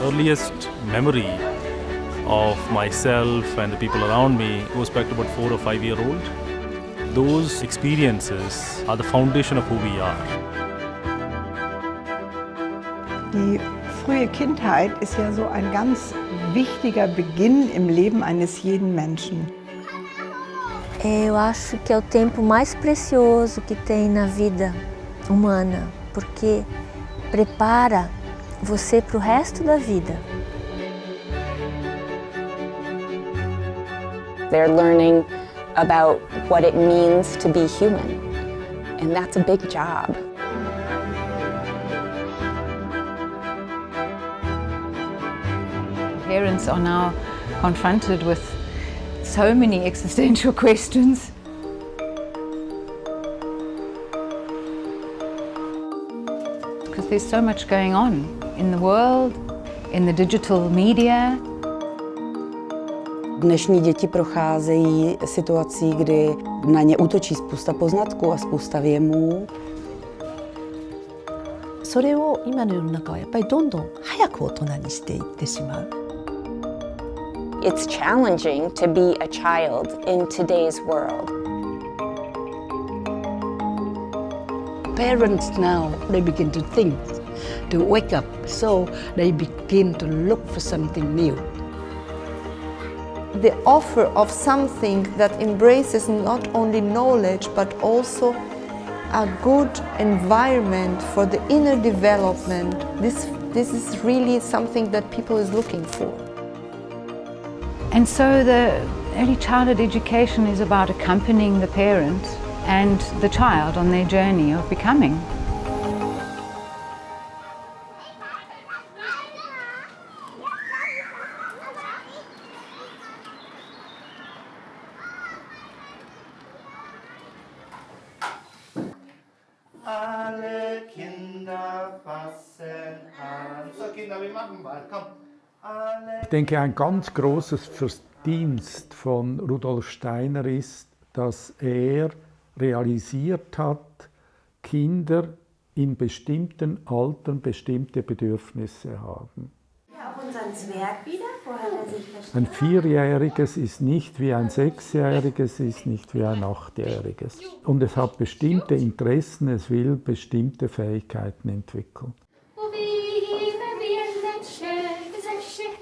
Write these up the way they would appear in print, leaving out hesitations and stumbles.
earliest memory of myself and the people around me goes back to about 4 or 5 years old. Those experiences are the foundation of who we are. Die frühe Kindheit ist ja so ein ganz wichtiger Beginn im Leben eines jeden Menschen. Eu acho que é o tempo mais precioso que tem na vida humana, porque prepara você para o resto da vida. They're learning about what it means to be human, and that's a big job. Parents are now confronted with so many existential questions. Because there's so much going on in the world, in the digital media. Dnešní děti procházejí situací, kdy na ně útočí spousta poznatků a spousta věmů. それを今の世の中はやっぱりどんどん早く大人にしていってしまう。It's challenging to be a child in today's world. Parents now, they begin to think, to wake up, so they begin to look for something new. The offer of something that embraces not only knowledge but also a good environment for the inner development, this is really something that people is looking for. And so the early childhood education is about accompanying the parent and the child on their journey of becoming. Alle Kinder fassen an. So Kinder, wir machen mal. Komm. Ich denke, ein ganz großes Verdienst von Rudolf Steiner ist, dass er realisiert hat, Kinder in bestimmten Altern bestimmte Bedürfnisse haben. Ein Vierjähriges ist nicht wie ein Sechsjähriges, ist nicht wie ein Achtjähriges. Und es hat bestimmte Interessen, es will bestimmte Fähigkeiten entwickeln.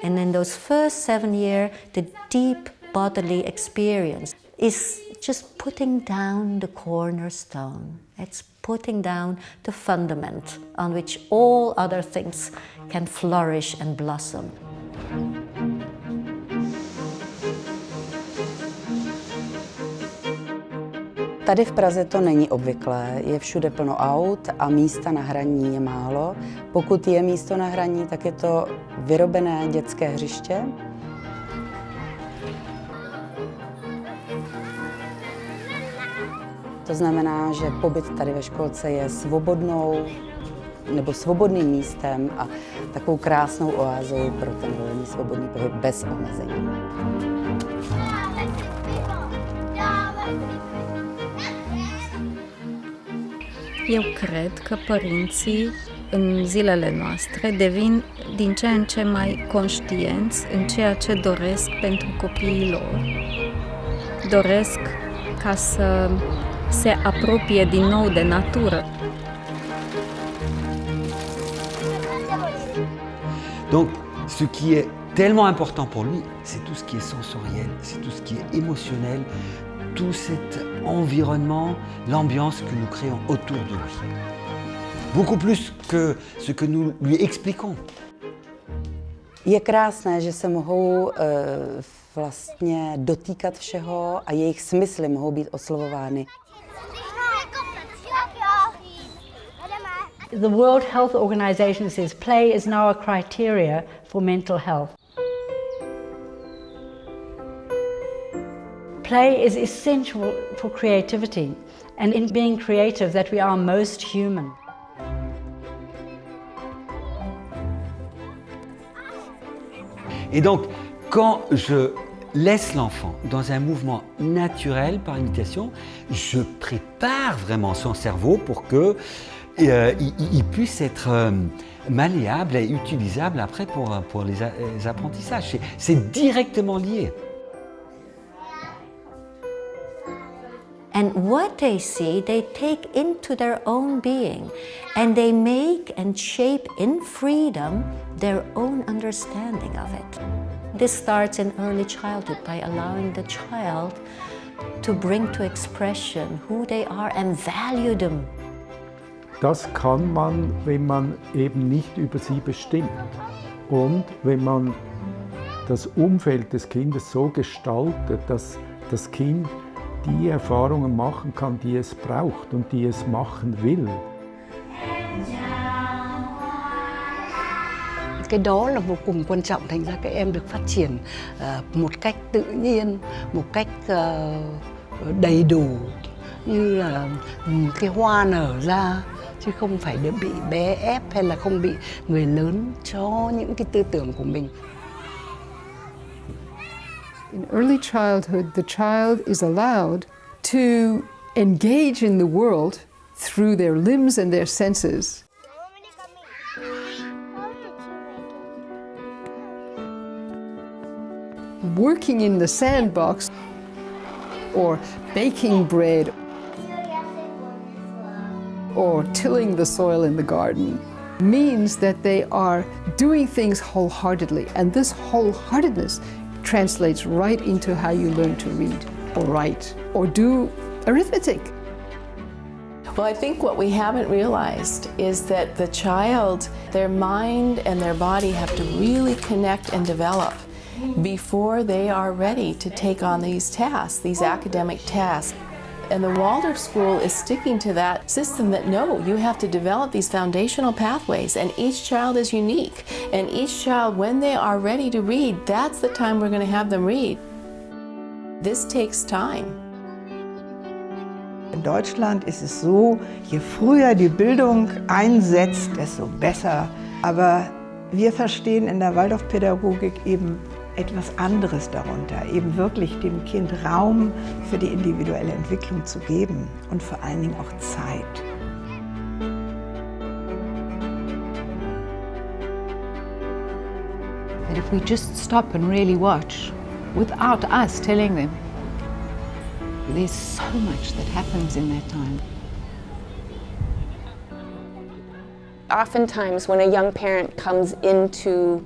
And in those first 7 years, the deep bodily experience is just putting down the cornerstone. It's putting down the fundament on which all other things can flourish and blossom. Tady v Praze to není obvyklé, je všude plno aut a místa na hraní je málo. Pokud je místo na hraní, tak je to vyrobené dětské hřiště. To znamená, že pobyt tady ve školce je svobodným místem a takovou krásnou oázou pro ten volný svobodný pohyb bez omezení. Eu cred că părinții în zilele noastre devin din ce în ce mai conștienți în ceea ce doresc pentru copiii lor. Doresc ca să se apropie din nou de natură. Donc, ce qui est tellement important pour lui, c'est tout ce qui est sensoriel, c'est tout ce qui est émotionnel, tout cet environnement, l'ambiance que nous créons autour de lui. Beaucoup plus que ce que nous lui expliquons. Je krásné, že se mohou vlastně dotýkat všeho a jejich smysly mohou být oslovovány. The World Health Organization says play is now a criteria for mental health. Play is essential for creativity, and in being creative that we are most human. Et donc, quand je laisse l'enfant dans un mouvement naturel par imitation, je prépare vraiment son cerveau pour que il puisse être malléable et utilisable après pour les apprentissages. C'est directement lié. And what they see, they take into their own being, and they make and shape in freedom their own understanding of it. This starts in early childhood by allowing the child to bring to expression who they are and value them. Das kann man, wenn man eben nicht über sie bestimmt und wenn man das Umfeld des Kindes so gestaltet, dass das Kind die Erfahrungen machen kann, die es braucht und die es machen will. Cái đó là vô cùng quan trọng, thành ra các em được phát triển một cách tự nhiên, một cách đầy đủ, như là cái hoa nở ra, chứ không phải để bị bé ép hay là không bị người lớn cho những cái tư tưởng của mình. In early childhood, the child is allowed to engage in the world through their limbs and their senses. Working in the sandbox or baking bread or tilling the soil in the garden means that they are doing things wholeheartedly, and this wholeheartedness translates right into how you learn to read or write or do arithmetic. Well, I think what we haven't realized is that the child, their mind and their body have to really connect and develop before they are ready to take on these tasks, these academic tasks. And the Waldorf school is sticking to that system that no, you have to develop these foundational pathways, and each child is unique. And each child, when they are ready to read, that's the time we're going to have them read. This takes time. In Deutschland ist es so, je früher die Bildung einsetzt, desto besser. Aber wir verstehen in der Waldorfpädagogik eben etwas anderes darunter, eben wirklich dem Kind Raum für die individuelle Entwicklung zu geben und vor allen Dingen auch Zeit. That if we just stop and really watch, without us telling them, there's so much that happens in that time. Oftentimes when a young parent comes into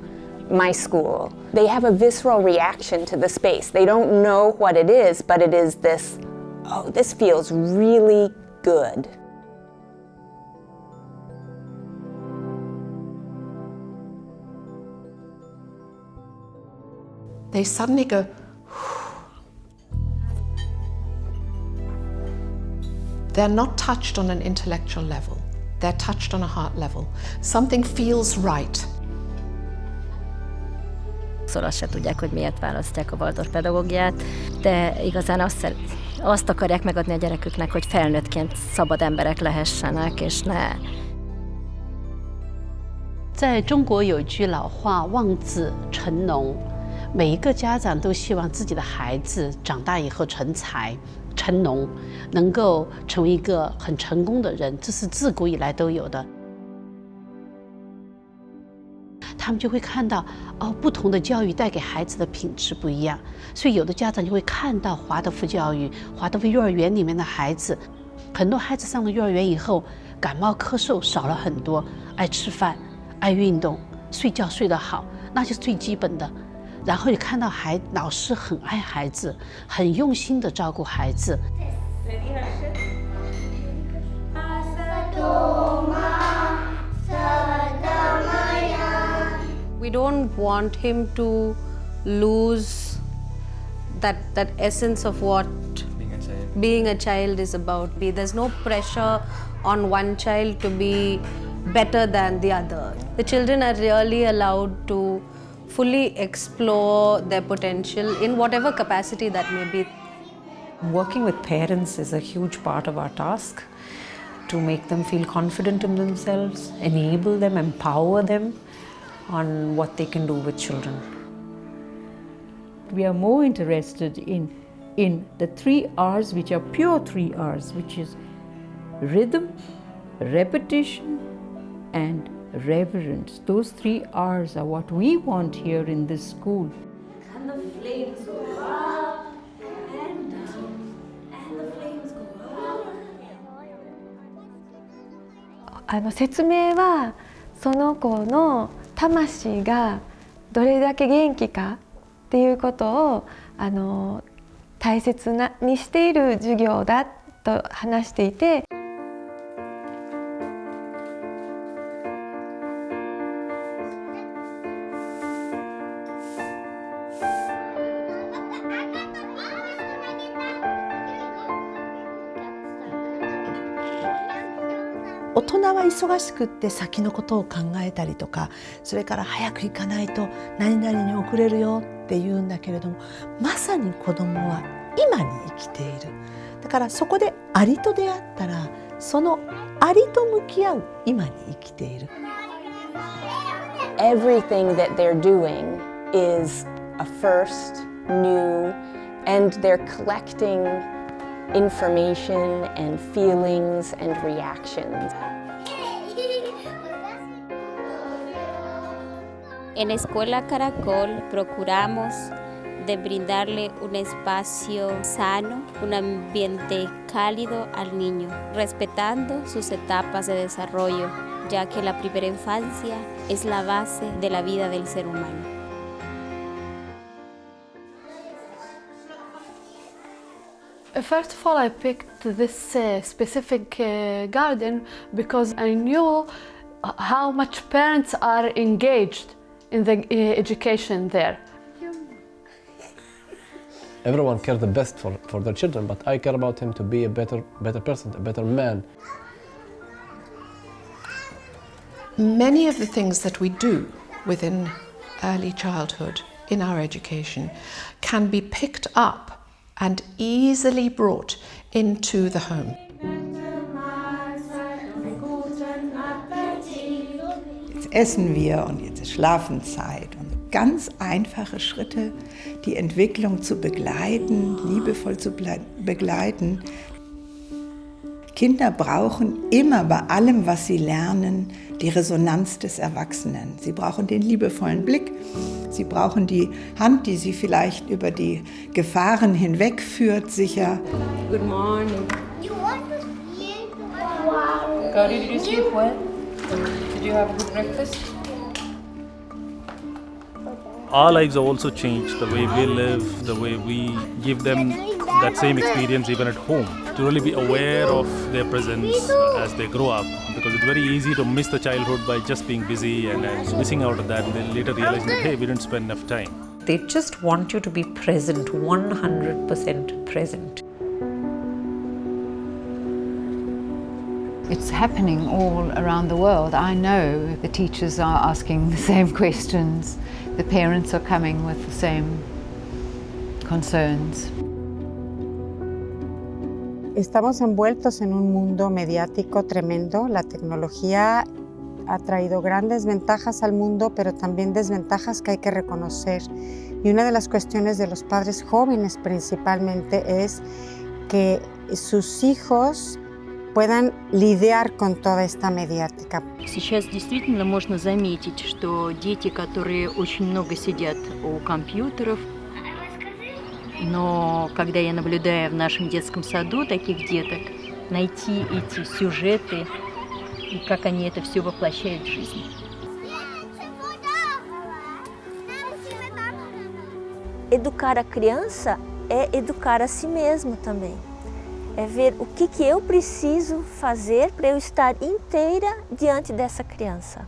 my school, they have a visceral reaction to the space. They don't know what it is, but it is this, oh, this feels really good. They suddenly go, they're not touched on an intellectual level. They're touched on a heart level. Something feels right. Azt se tudják, hogy miért választják a Waldorf pedagógiát, de igazán azt akarják megadni a gyereküknek, hogy felnőttként szabad emberek lehessenek, és ne. 在中国有句老话，望子成龙。每一个家长都希望自己的孩子长大以后成才、成龙，能够成为一个很成功的人，这是自古以来都有的。他们就会看到，哦，不同的教育带给孩子的品质不一样，所以有的家长就会看到华德福教育、华德福幼儿园里面的孩子，很多孩子上了幼儿园以后，感冒咳嗽少了很多，爱吃饭、爱运动、睡觉睡得好，那就是最基本的。然后你看到老师很爱孩子，很用心的照顾孩子。We don't want him to lose that essence of what being a child is about. There's no pressure on one child to be better than the other. The children are really allowed to fully explore their potential in whatever capacity that may be. Working with parents is a huge part of our task, to make them feel confident in themselves, enable them, empower them on what they can do with children. We are more interested in the 3 R's, which are pure 3 R's, which is rhythm, repetition and reverence. Those 3 R's are what we want here in this school. And the flames go up and down, and the flames go up. 説明はその子の魂がどれだけ元気かっていうことを大切にしている授業だと話していて。大人は忙しくって先のことを考えたりとか、それから早く行かないと何々に遅れるよって言うんだけれども、まさに子どもは今に生きている。だからそこでアリと出会ったら、そのアリと向き合う今に生きている。Everything that they're doing is a first, new, and they're collecting information and feelings and reactions. En Escuela Caracol procuramos de brindarle un espacio sano, un ambiente cálido al niño, respetando sus etapas de desarrollo, ya que la primera infancia es la base de la vida del ser humano. First of all, I picked this specific garden because I knew how much parents are engaged in the education there. Everyone cares the best for their children, but I care about him to be a better person, a better man. Many of the things that we do within early childhood in our education can be picked up and easily brought into the home. Jetzt essen wir und jetzt ist Schlafenszeit. Und ganz einfache Schritte, die Entwicklung zu begleiten, liebevoll zu begleiten. Kinder brauchen immer bei allem, was sie lernen, die Resonanz des Erwachsenen. Sie brauchen den liebevollen Blick, sie brauchen die Hand, die sie vielleicht über die Gefahren hinwegführt, sicher. Good morning. You want to sleep? Wow. Gauri, did you sleep well? Did you have a good breakfast? Our lives have also changed, the way we live, the way we give them that same experience even at home, to really be aware of their presence as they grow up, because it's very easy to miss the childhood by just being busy and missing out on that, and then later realizing that, hey, we didn't spend enough time. They just want you to be present, 100% present. It's happening all around the world. I know the teachers are asking the same questions. The parents are coming with the same concerns. Estamos envueltos en un mundo mediático tremendo. La tecnología ha traído grandes ventajas al mundo, pero también desventajas que hay que reconocer. Y una de las cuestiones de los padres jóvenes principalmente es que sus hijos puedan lidiar con toda esta mediática. Сейчас действительно можно заметить, что дети, которые очень много сидят у компьютеров, но когда я наблюдаю в нашем детском саду таких деток, найти эти сюжеты и как они это все воплощают в жизнь. Educar a criança é educar a si mesmo também. É ver o que eu preciso fazer para eu estar inteira diante dessa criança.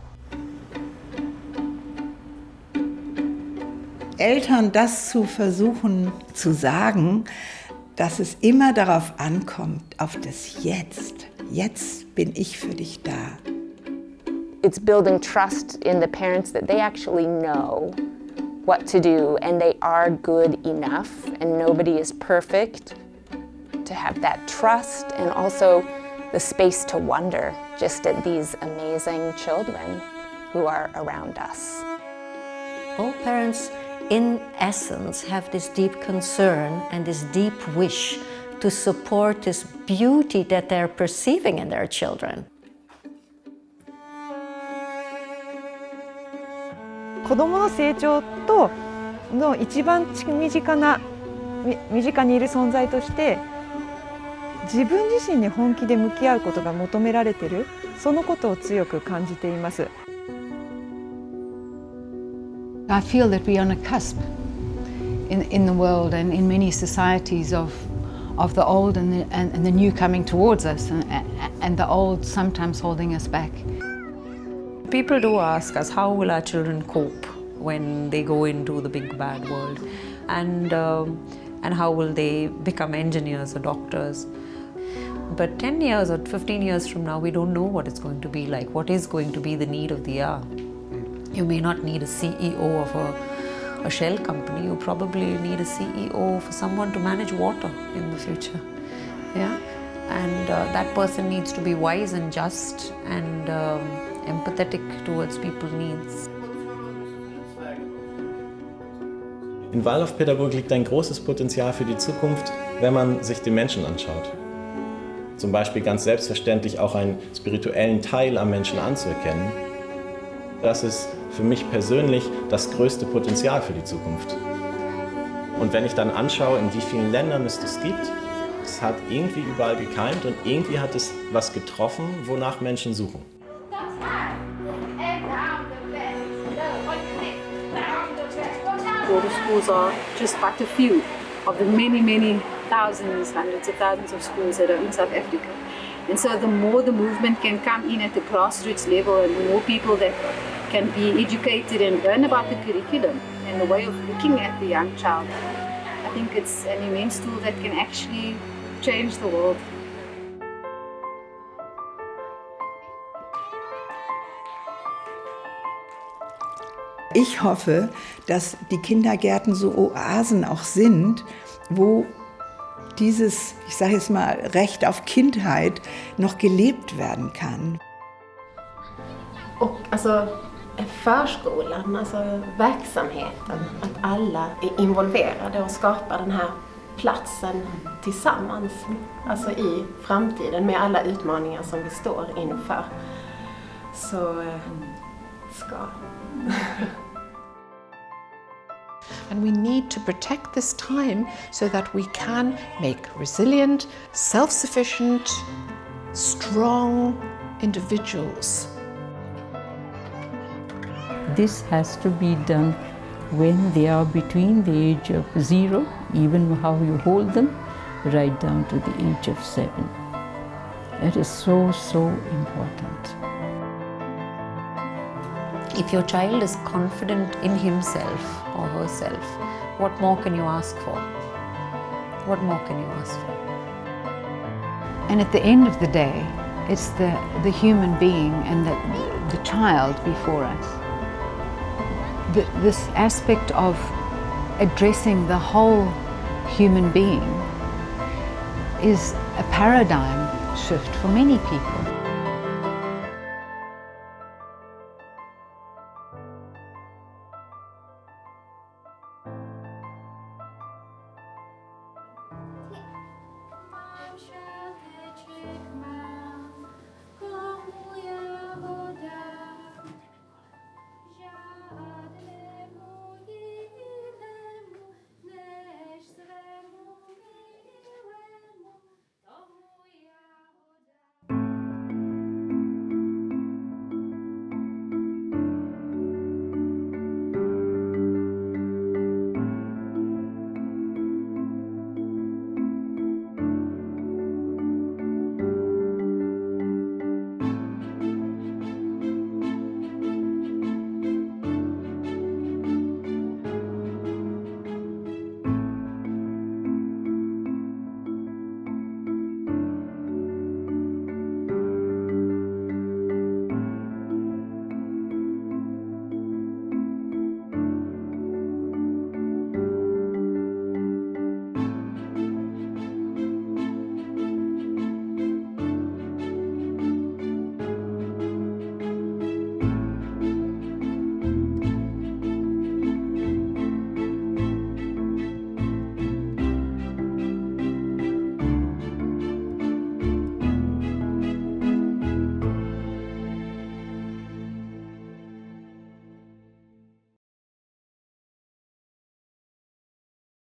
Eltern das zu versuchen zu sagen, dass es immer darauf ankommt, auf das Jetzt. Jetzt bin ich für dich da. It's building trust in the parents that they actually know what to do and they are good enough and nobody is perfect. To have that trust and also the space to wonder just at these amazing children who are around us. All parents, in essence, have this deep concern and this deep wish to support this beauty that they're perceiving in their children. 子どもの成長との一番身近にいる存在として自分自身に本気で向き合うことが求められている、そのことを強く感じています。I feel that we are on a cusp in the world and in many societies of the old and the new coming towards us, and the old sometimes holding us back. People do ask us, how will our children cope when they go into the big bad world, and how will they become engineers or doctors? But 10 years or 15 years from now, we don't know what it's going to be like. What is going to be the need of the hour? You may not need a CEO of a shell company. You probably need a CEO for someone to manage water in the future. Yeah, and that person needs to be wise and just and empathetic towards people's needs. In Waldorfpädagogik liegt ein großes Potenzial für die Zukunft, wenn man sich den Menschen anschaut. Zum Beispiel ganz selbstverständlich auch einen spirituellen Teil am Menschen anzuerkennen. Das ist für mich persönlich das größte Potenzial für die Zukunft. Und wenn ich dann anschaue, in wie vielen Ländern es das gibt, es hat irgendwie überall gekeimt und irgendwie hat es was getroffen, wonach Menschen suchen. Waldorf schools are just but a few of the many thousands, hundreds of thousands of schools that are in South Africa. And so the more the movement can come in at the grassroots level, and the more people that can be educated and learn about the curriculum and the way of looking at the young child, I think it's an immense tool that can actually change the world. Ich hoffe, dass die Kindergärten so Oasen auch sind, wo dieses, ich sage jetzt mal, Recht auf Kindheit noch gelebt werden kann. Och alltså förskolan, alltså verksamheten, att alla är involverade och skapar den här platsen tillsammans, alltså i framtiden med alla utmaningar som vi står inför, så ska And we need to protect this time so that we can make resilient, self-sufficient, strong individuals. This has to be done when they are between the age of 0, even how you hold them, right down to the age of 7. It is so important. If your child is confident in himself or herself, what more can you ask for? What more can you ask for? And at the end of the day, it's the human being and the child before us. This aspect of addressing the whole human being is a paradigm shift for many people.